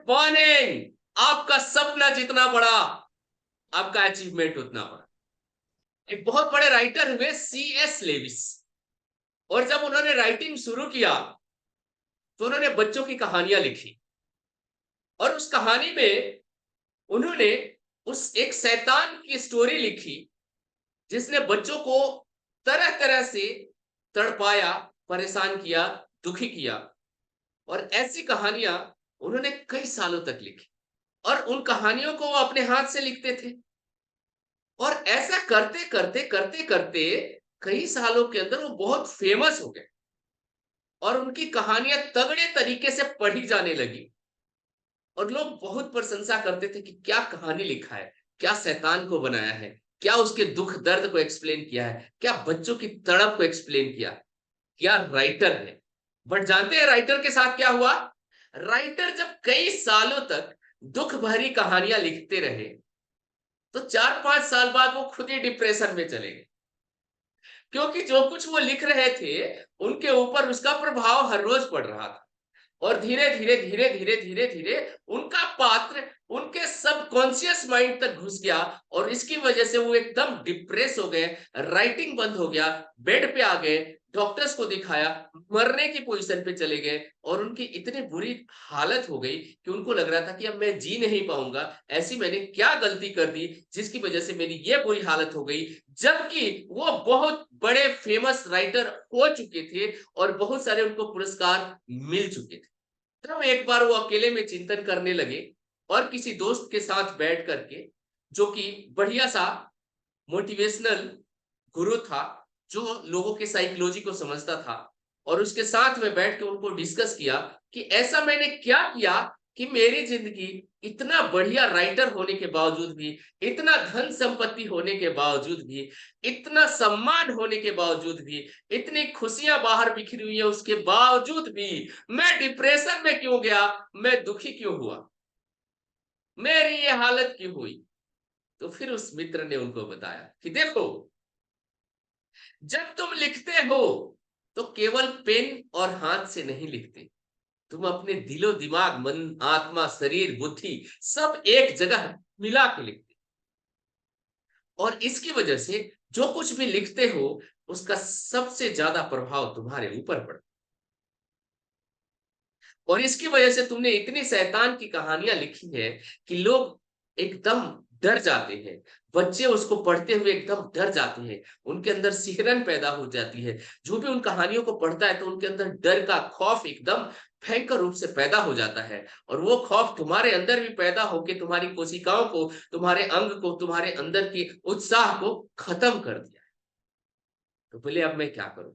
Morning. आपका सपना जितना बड़ा, आपका अचीवमेंट उतना बड़ा। एक बहुत बड़े राइटर हुए C.S. लेविस, और जब उन्होंने राइटिंग शुरू किया तो उन्होंने बच्चों की कहानियां लिखी। और उस कहानी में उन्होंने उस एक शैतान की स्टोरी लिखी जिसने बच्चों को तरह तरह से तड़पाया, परेशान किया, दुखी किया। और ऐसी कहानियां उन्होंने कई सालों तक लिखी, और उन कहानियों को वो अपने हाथ से लिखते थे। और ऐसा करते करते करते करते कई सालों के अंदर वो बहुत फेमस हो गए, और उनकी कहानियां तगड़े तरीके से पढ़ी जाने लगी। और लोग बहुत प्रशंसा करते थे कि क्या कहानी लिखा है, क्या शैतान को बनाया है, क्या उसके दुख दर्द को एक्सप्लेन किया है, क्या बच्चों की तड़प को एक्सप्लेन किया, क्या राइटर है। बट जानते हैं राइटर के साथ क्या हुआ? राइटर जब कई सालों तक दुख भरी कहानियां लिखते रहे तो 4-5 साल बाद वो खुद ही डिप्रेशन में चले गए, क्योंकि जो कुछ वो लिख रहे थे उनके ऊपर उसका प्रभाव हर रोज पड़ रहा था। और धीरे धीरे धीरे धीरे धीरे धीरे उनका पात्र उनके सबकॉन्शियस माइंड तक घुस गया, और इसकी वजह से वो एकदम डिप्रेस हो गए। राइटिंग बंद हो गया, बेड पे आ गए, डॉक्टर्स को दिखाया, मरने की पोजीशन पे चले गए। और उनकी इतनी बुरी हालत हो गई कि उनको लग रहा था कि अब मैं जी नहीं पाऊंगा, ऐसी मैंने क्या गलती कर दी जिसकी वजह से मेरी ये बुरी हालत हो गई। जबकि वो बहुत बड़े फेमस राइटर हो चुके थे और बहुत सारे उनको पुरस्कार मिल चुके थे। तब एक बार वो अकेले में चिंतन करने लगे, और किसी दोस्त के साथ बैठ करके, जो कि बढ़िया सा मोटिवेशनल गुरु था, जो लोगों के साइकोलॉजी को समझता था, और उसके साथ में बैठ के उनको डिस्कस किया कि ऐसा मैंने क्या किया कि मेरी जिंदगी इतना बढ़िया राइटर होने के बावजूद भी, इतना धन संपत्ति होने के बावजूद भी, इतना सम्मान होने के बावजूद भी, इतनी खुशियां बाहर बिखरी हुई है उसके बावजूद भी मैं डिप्रेशन में क्यों गया, मैं दुखी क्यों हुआ, मेरी ये हालत क्यों हुई। तो फिर उस मित्र ने उनको बताया कि देखो, जब तुम लिखते हो तो केवल पेन और हाथ से नहीं लिखते, तुम अपने दिलो दिमाग, मन, आत्मा, शरीर, बुद्धि सब एक जगह मिला के लिखते। और इसकी वजह से जो कुछ भी लिखते हो उसका सबसे ज्यादा प्रभाव तुम्हारे ऊपर पड़ता। और इसकी वजह से तुमने इतनी शैतान की कहानियां लिखी है कि लोग एकदम डर जाते हैं। बच्चे उसको पढ़ते हुए एकदम डर जाते हैं, उनके अंदर सिहरन पैदा हो जाती है। जो भी उन कहानियों को पढ़ता है तो उनके अंदर डर का खौफ एकदम भयंकर रूप से पैदा हो जाता है। और वो खौफ तुम्हारे अंदर भी पैदा होकर तुम्हारी कोशिकाओं को, तुम्हारे अंग को, तुम्हारे अंदर की उत्साह को खत्म कर दिया। तो बोले अब मैं क्या करूं?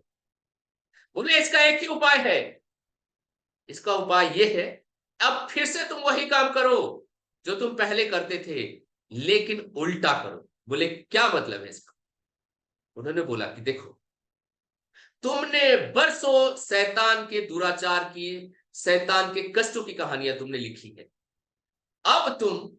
बोले इसका एक ही उपाय है। इसका उपाय ये है, अब फिर से तुम वही काम करो जो तुम पहले करते थे, लेकिन उल्टा करो। बोले क्या मतलब है इसका? उन्होंने बोला कि देखो, तुमने बरसों शैतान के दुराचार की, शैतान के कष्टों की कहानियां तुमने लिखी है। अब तुम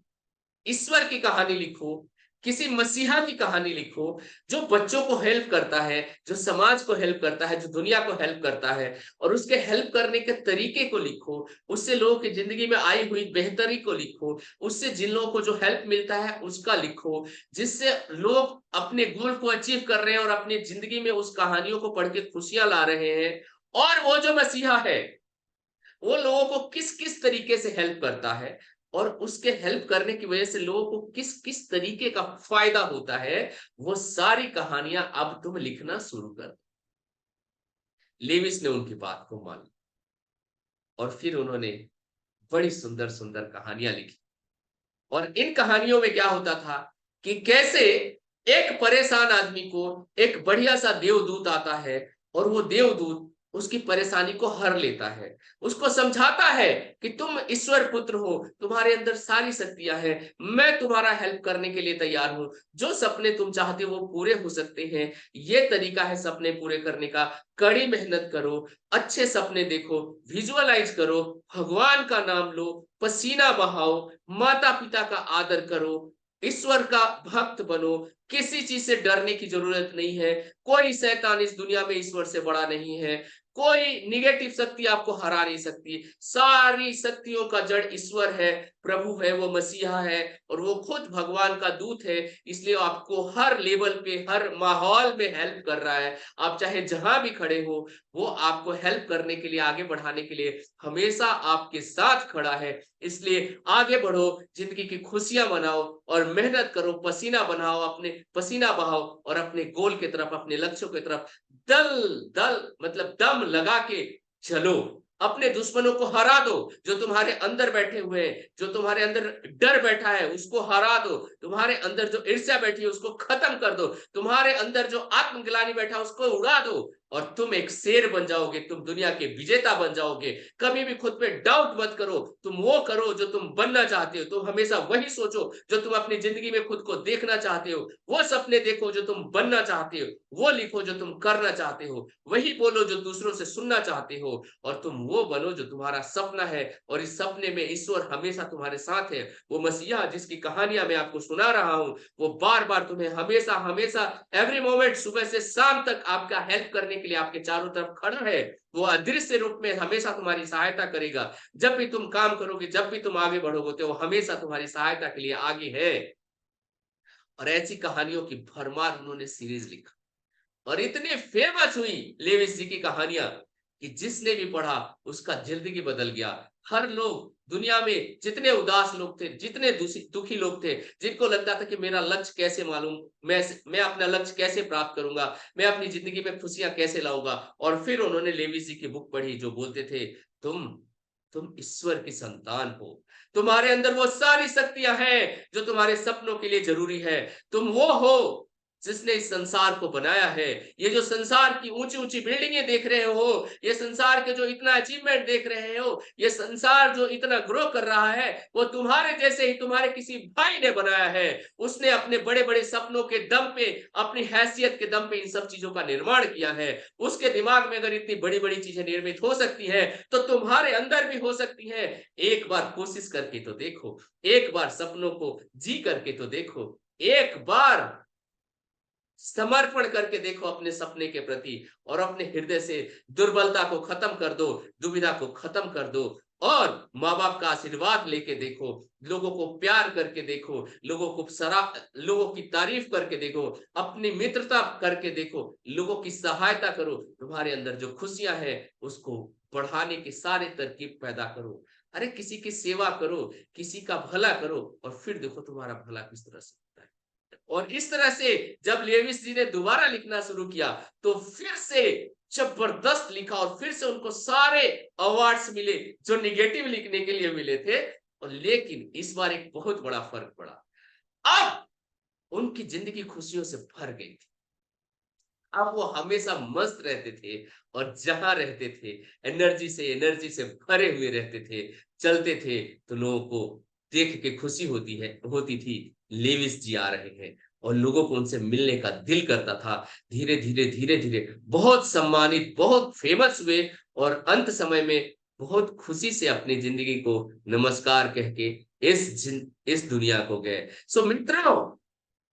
ईश्वर की कहानी लिखो, किसी मसीहा की कहानी लिखो, जो बच्चों को हेल्प करता है, जो समाज को हेल्प करता है, जो दुनिया को हेल्प करता है। और उसके हेल्प करने के तरीके को लिखो, उससे लोगों की जिंदगी में आई हुई बेहतरी को लिखो, उससे जिन लोगों को जो हेल्प मिलता है उसका लिखो, जिससे लोग अपने गोल को अचीव कर रहे हैं और अपनी जिंदगी में उस कहानियों को पढ़ के खुशियां ला रहे हैं। और वो जो मसीहा है वो लोगों को किस किस तरीके से हेल्प करता है, और उसके हेल्प करने की वजह से लोगों को किस किस तरीके का फायदा होता है, वो सारी कहानियां अब तुम लिखना शुरू कर दो। लेविस ने उनकी बात को मान लिया, और फिर उन्होंने बड़ी सुंदर सुंदर कहानियां लिखी। और इन कहानियों में क्या होता था कि कैसे एक परेशान आदमी को एक बढ़िया सा देवदूत आता है, और वो देवदूत उसकी परेशानी को हर लेता है, उसको समझाता है कि तुम ईश्वर पुत्र हो, तुम्हारे अंदर सारी शक्तियां हैं, मैं तुम्हारा हेल्प करने के लिए तैयार हूं, जो सपने तुम चाहते हो वो पूरे हो सकते हैं। ये तरीका है सपने पूरे करने का, कड़ी मेहनत करो, अच्छे सपने देखो, विजुअलाइज करो, भगवान का नाम लो, पसीना बहाओ, माता पिता का आदर करो, ईश्वर का भक्त बनो, किसी चीज से डरने की जरूरत नहीं है, कोई शैतान इस दुनिया में ईश्वर से बड़ा नहीं है। कोई निगेटिव शक्ति आपको हरा नहीं सकती। सारी शक्तियों का जड़ ईश्वर है, प्रभु है, वो मसीहा है और वो खुद भगवान का दूत है। इसलिए आपको हर लेवल पे, हर माहौल में हेल्प कर रहा है। आप चाहे जहां भी खड़े हो, वो आपको हेल्प करने के लिए, आगे बढ़ाने के लिए हमेशा आपके साथ खड़ा है। इसलिए आगे बढ़ो, जिंदगी की खुशियां मनाओ और मेहनत करो, पसीना बनाओ, अपने पसीना बहाओ और अपने गोल की तरफ, अपने लक्ष्यों की तरफ दल दल मतलब दम लगा के चलो। अपने दुश्मनों को हरा दो, जो तुम्हारे अंदर बैठे हुए हैं, जो तुम्हारे अंदर डर बैठा है उसको हरा दो, तुम्हारे अंदर जो ईर्ष्या बैठी है उसको खत्म कर दो, तुम्हारे अंदर जो आत्मग्लानि बैठा है उसको उड़ा दो और तुम एक शेर बन जाओगे, तुम दुनिया के विजेता बन जाओगे। कभी भी खुद पे डाउट मत करो, तुम वो करो जो तुम बनना चाहते हो, तुम हमेशा वही सोचो जो तुम अपनी जिंदगी में खुद को देखना चाहते हो, वो सपने देखो जो तुम बनना चाहते हो, वो लिखो जो तुम करना चाहते हो, वही बोलो जो दूसरों से सुनना चाहते हो और तुम वो बनो जो तुम्हारा सपना है। और इस सपने में ईश्वर हमेशा तुम्हारे साथ है। वो मसीहा जिसकी कहानियां मैं आपको सुना रहा हूं, वो बार बार तुम्हें हमेशा हमेशा एवरी मोमेंट सुबह से शाम तक आपका हेल्प करने के लिए आपके चारों तरफ खड़ा है। वो अदृश्य रूप में हमेशा तुम्हारी सहायता करेगा। जब भी तुम काम करोगे, जब भी तुम आगे बढ़ोगे, तो वो हमेशा तुम्हारी सहायता के लिए आगे है। और ऐसी कहानियों की भरमार उन्होंने सीरीज लिखा और इतनी फेमस हुई लेविस जी की कहानियां कि जिसने भी पढ़ा उसका जिंदगी बदल गया। हर लोग दुनिया में जितने उदास लोग थे, जितने दुखी लोग थे, जिनको लगता था कि मेरा लक्ष्य कैसे मालूम, मैं अपना लक्ष्य कैसे प्राप्त करूंगा, मैं अपनी जिंदगी में खुशियां कैसे लाऊंगा, और फिर उन्होंने लेविस जी की बुक पढ़ी जो बोलते थे तुम तुम ईश्वर की संतान हो, तुम्हारे अंदर वो सारी शक्तियां हैं जो तुम्हारे सपनों के लिए जरूरी है। तुम वो हो जिसने इस संसार को बनाया है। ये जो संसार की ऊंची ऊंची बिल्डिंगें देख रहे हो, ये संसार के जो इतना अचीवमेंट देख रहे हो, ये संसार जो इतना ग्रो कर रहा है, वो तुम्हारे जैसे ही तुम्हारे किसी भाई ने बनाया है। उसने अपने बड़े बड़े सपनों के दम पे, अपनी हैसियत के दम पे इन सब चीजों का निर्माण किया है। उसके दिमाग में अगर इतनी बड़ी बड़ी चीजें निर्मित हो सकती है तो तुम्हारे अंदर भी हो सकती है। एक बार कोशिश करके तो देखो, एक बार सपनों को जी करके तो देखो, एक बार समर्पण करके देखो अपने सपने के प्रति और अपने हृदय से दुर्बलता को खत्म कर दो, दुविधा को खत्म कर दो और माँ बाप का आशीर्वाद लेके देखो, लोगों को प्यार करके देखो, लोगों की तारीफ करके देखो, अपनी मित्रता करके देखो, लोगों की सहायता करो, तुम्हारे अंदर जो खुशियां हैं उसको बढ़ाने की सारे तरकीब पैदा करो। अरे किसी की सेवा करो, किसी का भला करो और फिर देखो तुम्हारा भला किस तरह से होता है। और इस तरह से जब लेविस जी ने दोबारा लिखना शुरू किया तो फिर से जबरदस्त लिखा और फिर से उनको सारे अवार्ड्स मिले जो निगेटिव लिखने के लिए मिले थे। और लेकिन इस बार एक बहुत बड़ा फर्क पड़ा, अब उनकी जिंदगी खुशियों से भर गई थी। अब वो हमेशा मस्त रहते थे और जहां रहते थे एनर्जी से भरे हुए रहते थे, चलते थे तो लोगों को देख के खुशी होती थी लेविस जी आ रहे हैं और लोगों को उनसे मिलने का दिल करता था। धीरे धीरे बहुत सम्मानित, बहुत फेमस हुए और अंत समय में बहुत खुशी से अपनी जिंदगी को नमस्कार कह के इस दुनिया को गए। सो मित्रों,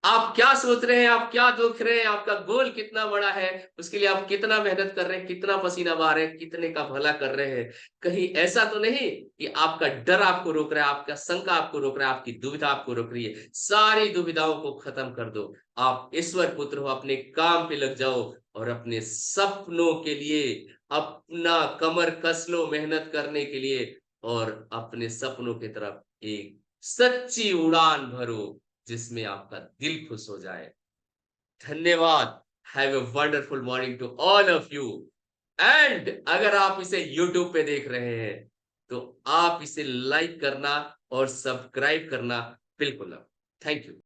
आप क्या सोच रहे हैं, आप क्या देख रहे हैं, आपका गोल कितना बड़ा है, उसके लिए आप कितना मेहनत कर रहे हैं, कितना पसीना बहा रहे हैं, कितने का भला कर रहे हैं। कहीं ऐसा तो नहीं कि आपका डर आपको रोक रहा है, आपका शंका आपको रोक रहा है, आपकी दुविधा आपको रोक रही है। सारी दुविधाओं को खत्म कर दो। आप ईश्वर पुत्र हो, अपने काम पे लग जाओ और अपने सपनों के लिए अपना कमर कस लो मेहनत करने के लिए और अपने सपनों की तरफ एक सच्ची उड़ान भरो जिसमें आपका दिल खुश हो जाए। धन्यवाद। Have a wonderful morning to all of you. And अगर आप इसे यूट्यूब पे देख रहे हैं तो आप इसे लाइक करना और सब्सक्राइब करना बिल्कुल ना। Thank you.